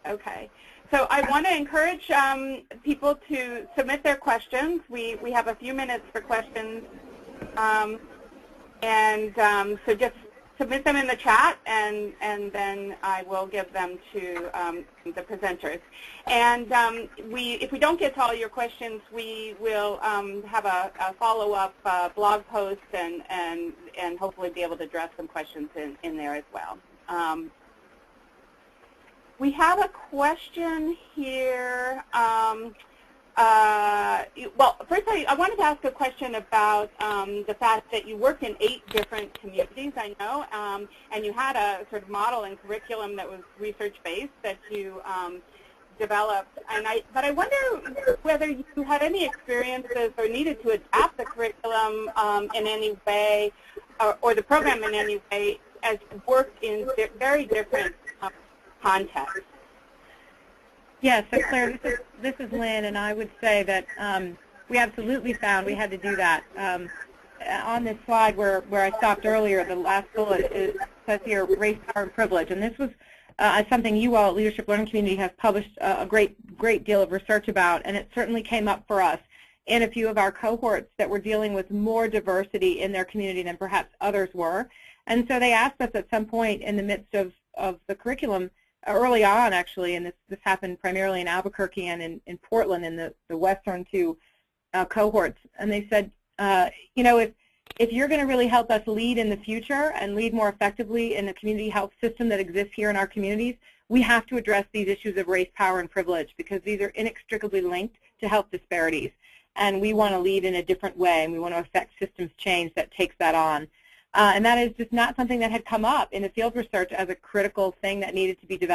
Okay. So I want to encourage people to submit their questions. We have a few minutes for questions. So just submit them in the chat, and then I will give them to the presenters. And if we don't get to all your questions, we will have a follow-up blog post and hopefully be able to address some questions in there as well. We have a question here. Well, first I wanted to ask a question about the fact that you worked in 8 different communities, I know, and you had a sort of model and curriculum that was research-based that you developed. But I wonder whether you had any experiences or needed to adapt the curriculum in any way, or the program in any way, as you worked in very different contexts. Yes, so Claire, this is Lynn, and I would say that we absolutely found we had to do that. On this slide where I stopped earlier, the last bullet says here, race, power, and privilege, and this was something you all at Leadership Learning Community have published a great deal of research about, and it certainly came up for us in a few of our cohorts that were dealing with more diversity in their community than perhaps others were. And so they asked us at some point in the midst of the curriculum, early on actually, and this happened primarily in Albuquerque and in Portland in the western 2 cohorts, and they said, you know, if you're going to really help us lead in the future and lead more effectively in the community health system that exists here in our communities, we have to address these issues of race, power, and privilege, because these are inextricably linked to health disparities. And we want to lead in a different way, and we want to affect systems change that takes that on. And that is just not something that had come up in the field research as a critical thing that needed to be developed.